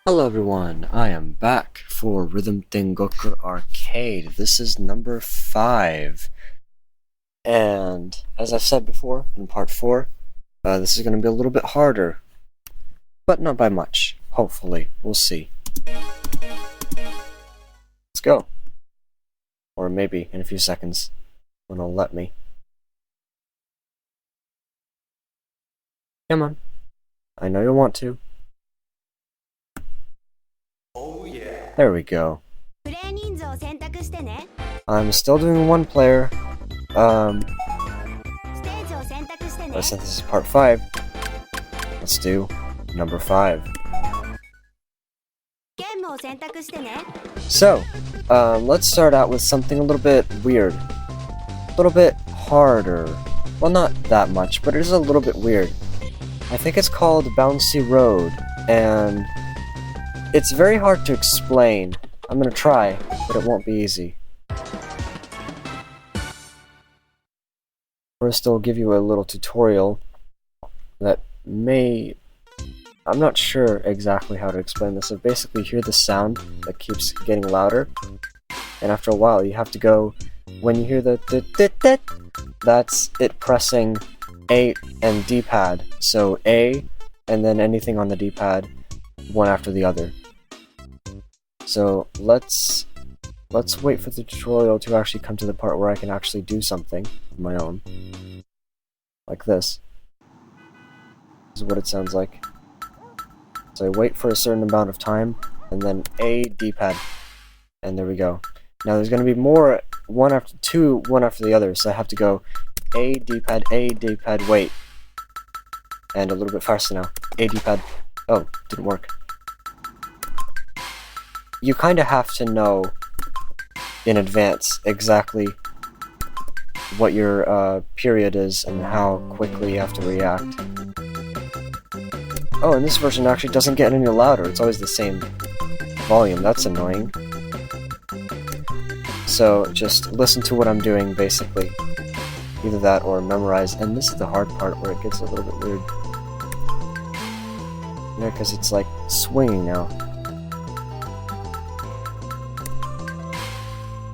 Hello everyone, I am back for Rhythm Tengoku Arcade. This is number 5. And as I've said before, in part 4, this is going to be a little bit harder. But not by much, hopefully. We'll see. Let's go. Or maybe in a few seconds, when it'll let me. Come on. I know you'll want to. Oh yeah. There we go. I'm still doing one player. But since this is part 5, let's do number 5. So, let's start out with something a little bit weird. A little bit harder. Well, not that much, but it is a little bit weird. I think it's called Bouncy Road, and it's very hard to explain. I'm gonna try, but it won't be easy. First, I'll give you a little tutorial that may... I'm not sure exactly how to explain this. So basically, you hear the sound that keeps getting louder, and after a while, you have to go... When you hear the dit-dit-dit, that's it pressing A and D-pad. So A, and then anything on the D-pad, one after the other. So let's wait for the tutorial to actually come to the part where I can actually do something of my own. Like this. This is what it sounds like. So I wait for a certain amount of time, and then A, D-pad. And there we go. Now there's going to be more, one after the other, so I have to go A, D-pad, wait. And a little bit faster now. A, D-pad. Oh, didn't work. You kind of have to know in advance exactly what your period is and how quickly you have to react. Oh, and this version actually doesn't get any louder. It's always the same volume. That's annoying. So just listen to what I'm doing, basically. Either that or memorize. And this is the hard part where it gets a little bit weird. Yeah, because it's like swinging now.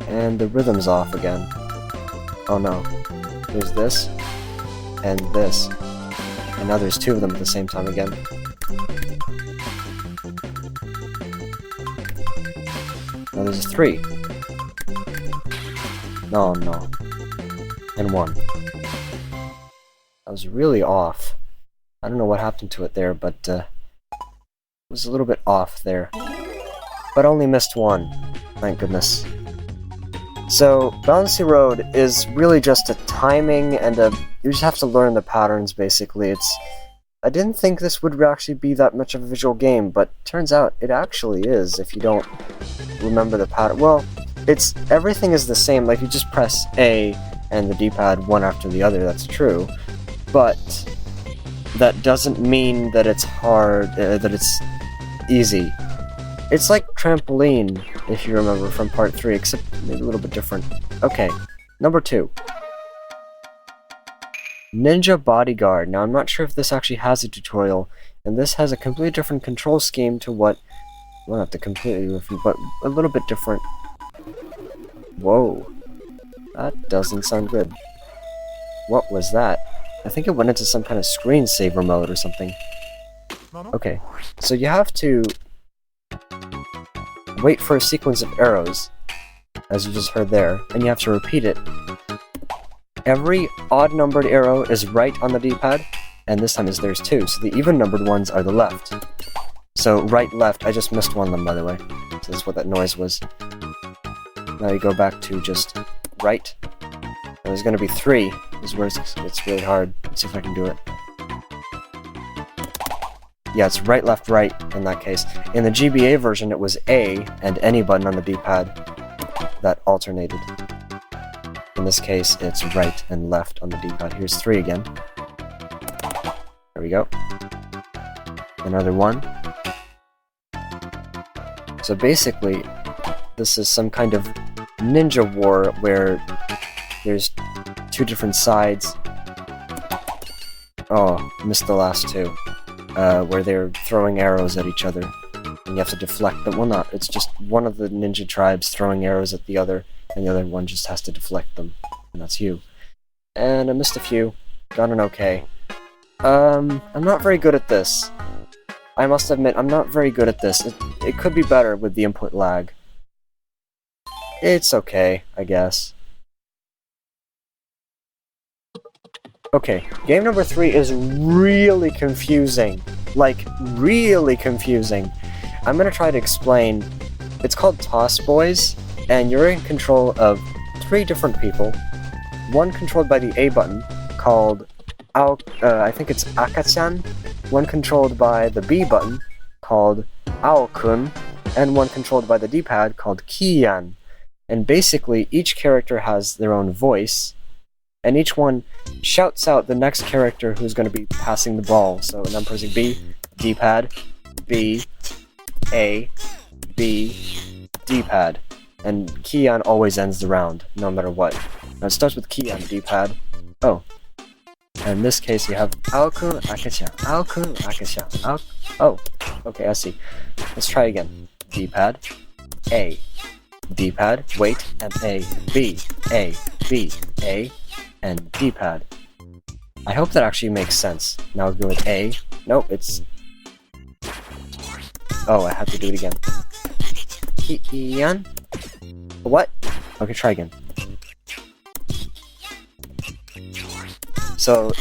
And the rhythm's off again. Oh no. There's this, and this. And now there's 2 of them at the same time again. Now there's 3. Oh no. And 1. I was really off. I don't know what happened to it there, but it was a little bit off there. But only missed 1. Thank goodness. So, Bouncy Road is really just a timing and you just have to learn the patterns, basically. I didn't think this would actually be that much of a visual game, but turns out it actually is if you don't remember the pattern. Well, everything is the same, like you just press A and the D-pad one after the other, that's true. But that doesn't mean that it's hard, that it's easy. It's like trampoline, if you remember from part 3, except maybe a little bit different. Okay, number 2. Ninja Bodyguard. Now, I'm not sure if this actually has a tutorial, and this has a completely different control scheme to what... Well, not the completely different, but a little bit different. Whoa. That doesn't sound good. What was that? I think it went into some kind of screensaver mode or something. Okay, so you have to... wait for a sequence of arrows, as you just heard there, and you have to repeat it. Every odd-numbered arrow is right on the D-pad, and this time there's 2, so the even-numbered ones are the left. So right, left, I just missed one of them, by the way. So that's what that noise was. Now you go back to just right. And there's going to be 3, this is where it's really hard. Let's see if I can do it. Yeah, it's right, left, right in that case. In the GBA version, it was A and any button on the D-pad that alternated. In this case, it's right and left on the D-pad. Here's 3 again. There we go. Another 1. So basically, this is some kind of ninja war where there's 2 different sides. Oh, missed the last 2. Where they're throwing arrows at each other. and you have to deflect them. Well, not. It's just one of the ninja tribes throwing arrows at the other, and the other one just has to deflect them, and that's you. And I missed a few. Got an okay. I'm not very good at this. I must admit, I'm not very good at this. It could be better with the input lag. It's okay, I guess. Okay, game number 3 is really confusing. Like, really confusing. I'm gonna try to explain. It's called Toss Boys, and you're in control of 3 different people. One controlled by the A button, called I think it's Akachan. One controlled by the B button, called Ao-kun. And one controlled by the D-pad, called Kiyan. And basically, each character has their own voice, and each one shouts out the next character who's going to be passing the ball. So, and I'm pressing B, D-pad, B, A, B, D-pad. And Kiyan always ends the round, no matter what. Now it starts with Kiyan, D-pad. Oh. And in this case, you have Ao-kun, Akachan, Ao-kun, Akachan, Oh, okay, I see. Let's try again. D-pad, A, D-pad, wait, and A, B, A, and D-pad. I hope that actually makes sense. Now we'll go with A. Nope, it's... Oh, I have to do it again. Ian? What? Okay, try again. So,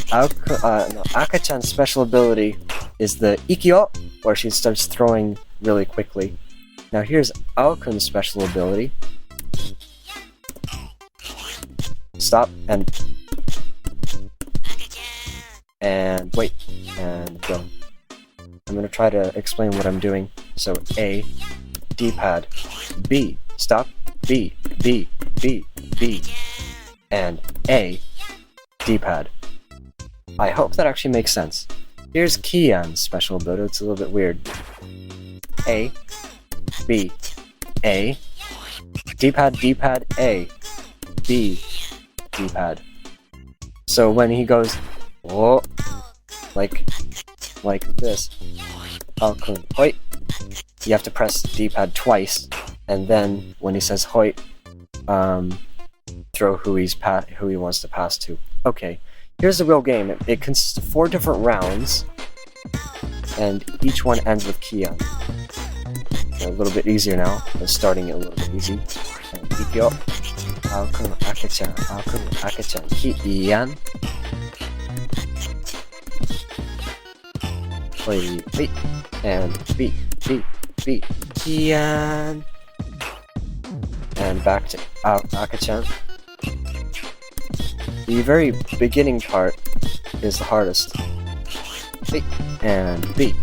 Akachan's special ability is the Ikyo, where she starts throwing really quickly. Now here's Ao-kun's special ability. Stop, and wait, and go. I'm gonna try to explain what I'm doing. So, A, D-pad, B, stop, B, and A, D-pad. I hope that actually makes sense. Here's Kiyan's special ability. It's a little bit weird. A, B, A, D-pad, D-pad, A, B, D-pad. So when he goes, oh, like this, Ao-kun, hoi, you have to press D-pad twice, and then when he says hoi, throw who he wants to pass to. Okay, here's the real game. It consists of 4 different rounds, and each one ends with Kiyan. A little bit easier now. I'm starting it a little bit easy. Ikyo, Ao-kun, Akachan, Ao-kun, Akachan, Kiyan. Wait, and B, Kiyan. And back to Akachan. The very beginning part is the hardest. B, and B,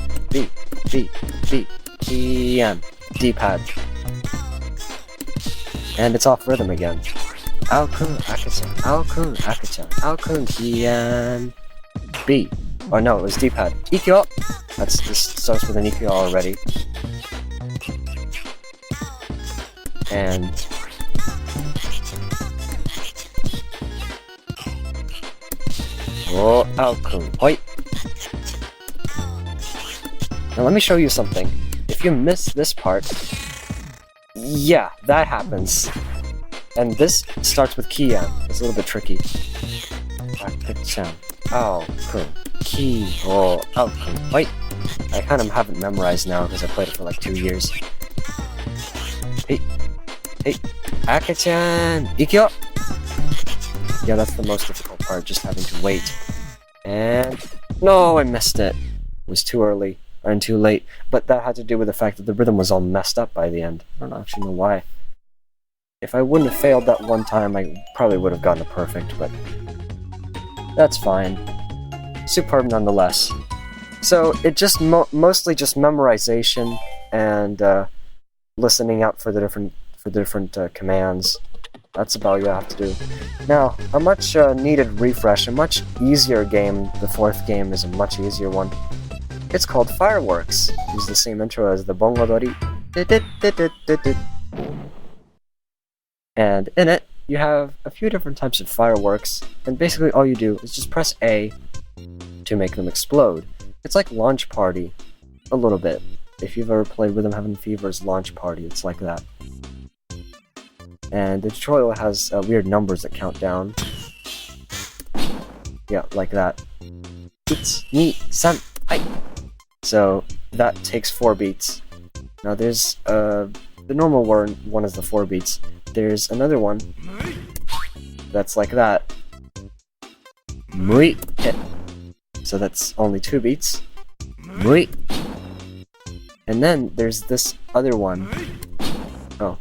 Kiyan, D-pad. And it's off rhythm again. Ao-kun, Akachan, Ao-kun, Akachan, Ao-kun, Kiyan, B. Oh no, it was D-pad. Ikyo! This starts with an Ikyo already. And... oh, Ao-kun, hoi! Now let me show you something. If you miss this part, yeah, that happens. And this starts with Kiyan. It's a little bit tricky. Akachan, Ao-kun, Ao-kun, wait. I kind of haven't memorized now because I played it for like 2 years. Hey, Akachan, Ikyo! Yeah, that's the most difficult part, just having to wait. And... no, I missed it. It was too early. And too late, but that had to do with the fact that the rhythm was all messed up by the end. I don't actually know why. If I wouldn't have failed that one time, I probably would have gotten it perfect, but that's fine. Superb nonetheless. So it just mostly just memorization and listening out for the different commands. That's about all you have to do. Now, a much needed refresh, a much easier game. The 4th game is a much easier one. It's called Fireworks. Use the same intro as the Bongodori. And in it, you have a few different types of fireworks, and basically all you do is just press A to make them explode. It's like Launch Party, a little bit. if you've ever played Rhythm Heaven Fever's launch party, it's like that. And the tutorial has weird numbers that count down. Yeah, like that. It's me, san, hai. So that takes 4 beats. Now there's the normal one is the 4 beats. There's another one that's like that. Mui. So that's only 2 beats. Mui. And then there's this other one. Oh.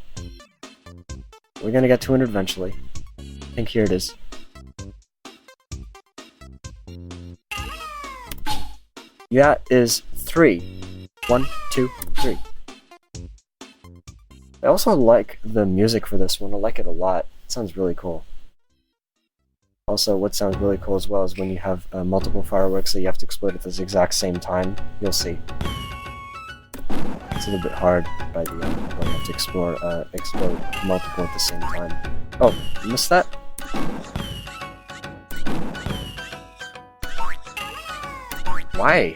We're gonna get to it eventually. I think here it is. Yeah, is 3. 1, 2, 3. I also like the music for this one. I like it a lot. It sounds really cool. Also, what sounds really cool as well is when you have multiple fireworks that you have to explode at the exact same time. You'll see. It's a little bit hard by the end when you have to explode multiple at the same time. Oh, missed that? Why?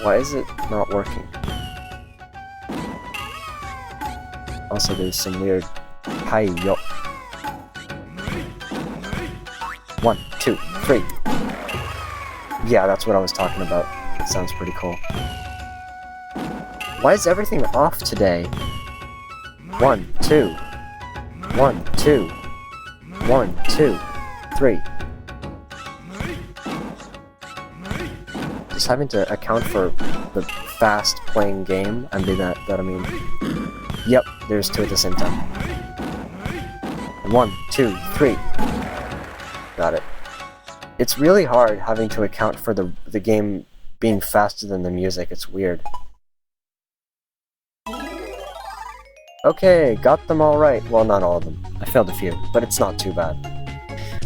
Why is it not working? Also, there's some weird hi-yo. 1, 2, 3. Yeah, that's what I was talking about. It sounds pretty cool. Why is everything off today? 1, 2. 1, 2. 1, 2, 3. Just having to account for the fast playing game, and by that I mean, yep, there's 2 at the same time. 1, 2, 3. Got it. It's really hard having to account for the game being faster than the music. It's weird. Okay, got them all right. Well, not all of them. I failed a few, but it's not too bad.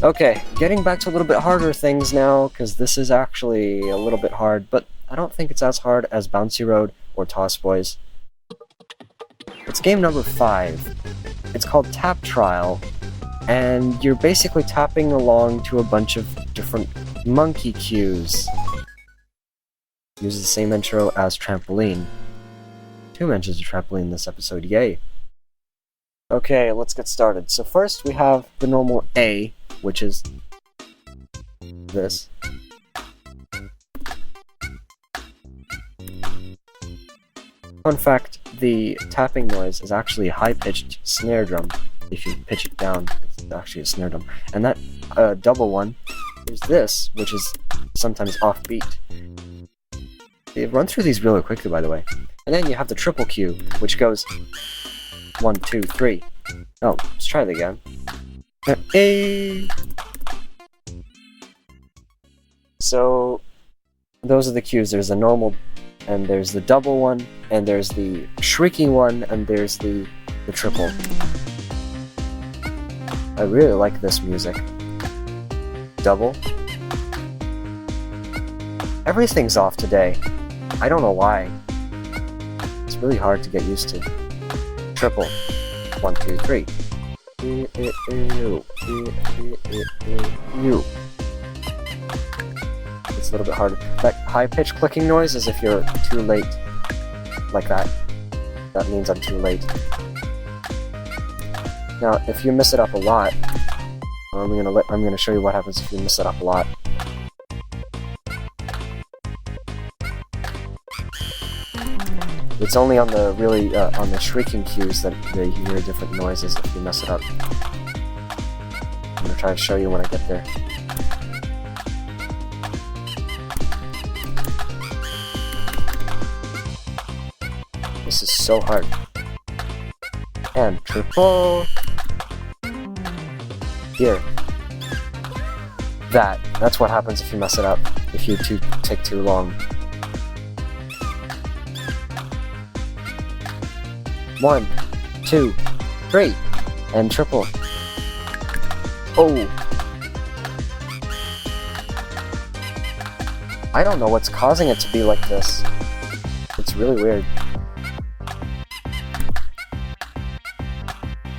Okay, getting back to a little bit harder things now, because this is actually a little bit hard, but I don't think it's as hard as Bouncy Road or Toss Boys. It's game number 5. It's called Tap Trial, and you're basically tapping along to a bunch of different monkey cues. Uses the same intro as Trampoline. 2 mentions of Trampoline in this episode, yay! Okay, let's get started. So first we have the normal A, which is this. Fun fact, the tapping noise is actually a high-pitched snare drum. If you pitch it down, it's actually a snare drum. And that double one is this, which is sometimes offbeat. They run through these really quickly, by the way. And then you have the triple cue, which goes 1, 2, 3. Oh, let's try it again. A. So those are the cues. There's the normal, and there's the double one, and there's the shrieking one, and there's the triple. I really like this music. Double. Everything's off today. I don't know why. It's really hard to get used to. Triple. 1, 2, 3. It's a little bit harder. That high-pitched clicking noise is if you're too late. Like that. That means I'm too late. Now, if you miss it up a lot, I'm gonna show you what happens if you miss it up a lot. It's only on the really on the shrieking cues that you hear different noises if you mess it up. I'm gonna try to show you when I get there. This is so hard. And triple. Here. That's what happens if you mess it up. If you take too long. 1, 2, 3, and triple. Oh! I don't know what's causing it to be like this. It's really weird.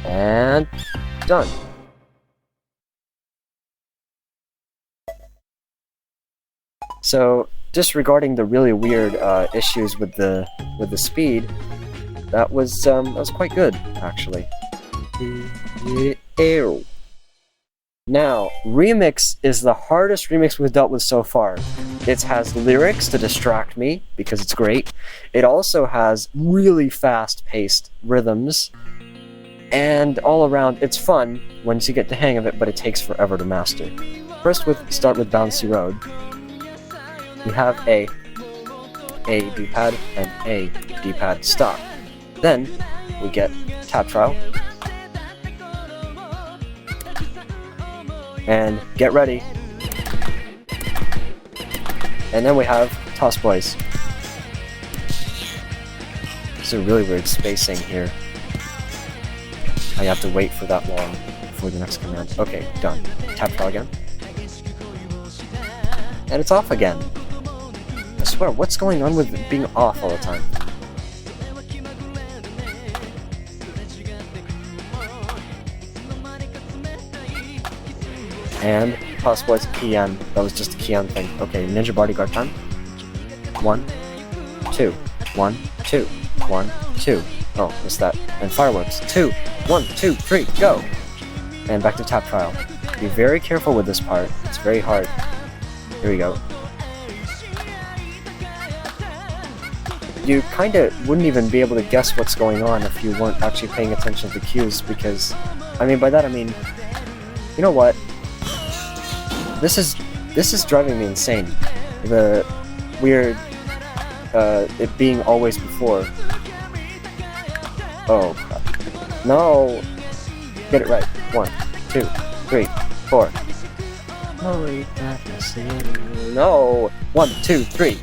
And done. So disregarding the really weird issues with the speed, that was quite good, actually. Ew. Now, remix is the hardest remix we've dealt with so far. It has lyrics to distract me, because it's great. It also has really fast-paced rhythms, and all around, it's fun once you get the hang of it, but it takes forever to master. First, start with Bouncy Road. We have A D-pad, and A D-pad stop. Then, we get Tap Trial, and Get Ready. And then we have Toss Boys. There's a really weird spacing here. I have to wait for that long before the next command. Okay, done. Tap Trial again. And it's off again. I swear, what's going on with it being off all the time? And Toss Boys key on. That was just a key on thing. Okay, Ninja Bodyguard time. 1, 2, 1, 2, 1, 2. Oh, missed that. And Fireworks. 2, 1, 2, 3, go! And back to Tap Trial. Be very careful with this part. It's very hard. Here we go. You kinda wouldn't even be able to guess what's going on if you weren't actually paying attention to the cues, because, I mean, by that I mean, you know what? This is driving me insane. The weird, it being always before. Oh, crap. No! Get it right. 1, 2, 3, 4. No! 1, 2, 3.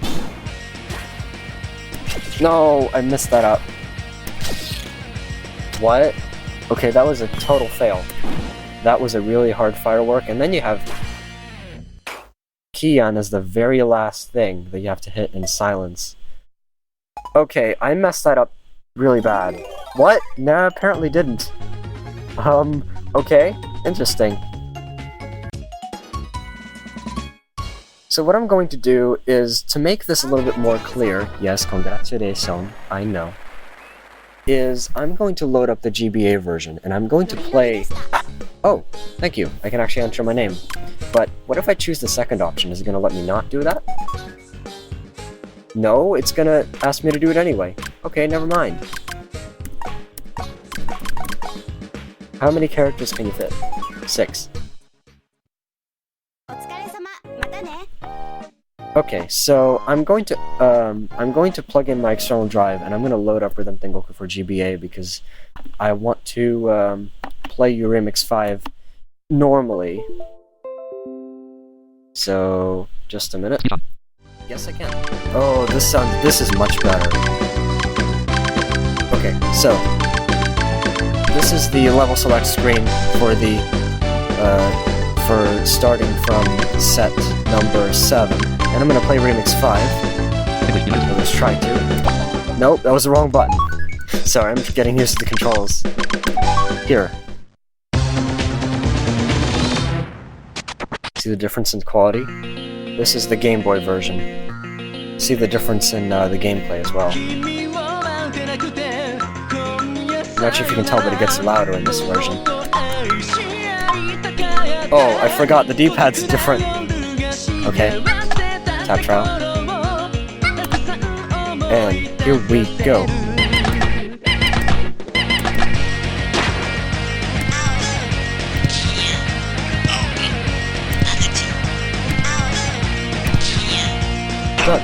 No! I messed that up. What? Okay, that was a total fail. That was a really hard firework, and then you have Kion as the very last thing that you have to hit in silence. Okay, I messed that up really bad. What? Nah, apparently didn't. Okay, interesting. So what I'm going to do is, to make this a little bit more clear, yes, congratulations, I know, is I'm going to load up the GBA version, and I'm going to play... Oh, thank you, I can actually enter my name. But what if I choose the second option? Is it going to let me not do that? No, it's going to ask me to do it anyway. Okay, never mind. How many characters can you fit? 6. Okay, so I'm going to plug in my external drive, and I'm going to load up Rhythm Tengoku for GBA because I want to play Remix 5 normally. So, just a minute. Yes, I can. Oh, this is much better. Okay, so this is the level select screen for the for starting from set number 7, and I'm gonna play Remix 5. Let's try to. Nope, that was the wrong button. Sorry, I'm getting used to the controls. Here. See the difference in quality? This is the Game Boy version. See the difference in the gameplay as well. I'm not sure if you can tell, but it gets louder in this version. Oh, I forgot, the D-pad's different. Okay. Tap trial. And here we go. Done.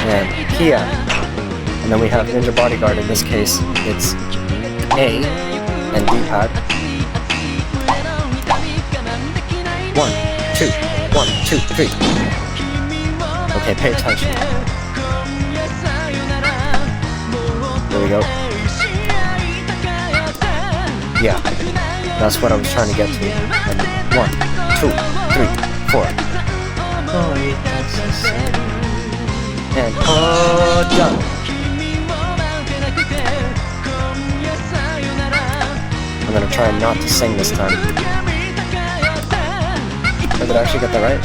And Kia. And then we have Ninja Bodyguard. In this case, it's A and D-pad. 1, 2, 1, 2, 3. Okay, pay attention. There we go. Yeah, that's what I was trying to get to. And 1, 2, 3, 4. And done. I'm gonna try not to sing this time. Did I actually get that right?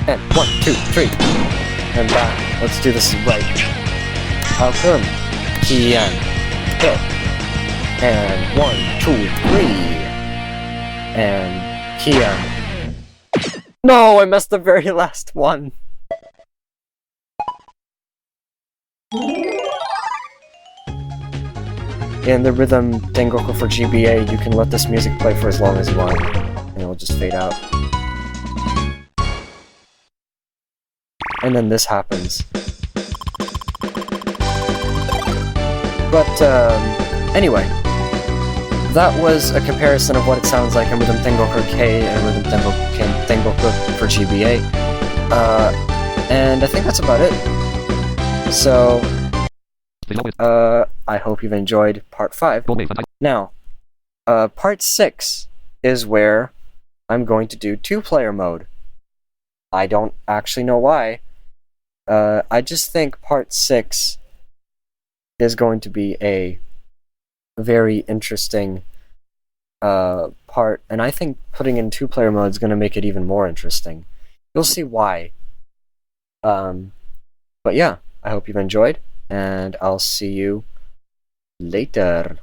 And 1, 2, 3. And back. Let's do this right. Welcome. Kian. Go. And 1, 2, 3. And Kian. No, I missed the very last one. In the Rhythm Tengoku for GBA, you can let this music play for as long as you want, and it will just fade out. And then this happens. But, anyway. That was a comparison of what it sounds like in Rhythm Tengoku K and Rhythm Tengoku for GBA. And I think that's about it. So, I hope you've enjoyed part 5. Now, part 6 is where I'm going to do 2-player mode. I don't actually know why. I just think part 6 is going to be a very interesting part, and I think putting in 2-player mode is going to make it even more interesting. You'll see why. But yeah, I hope you've enjoyed, and I'll see you later.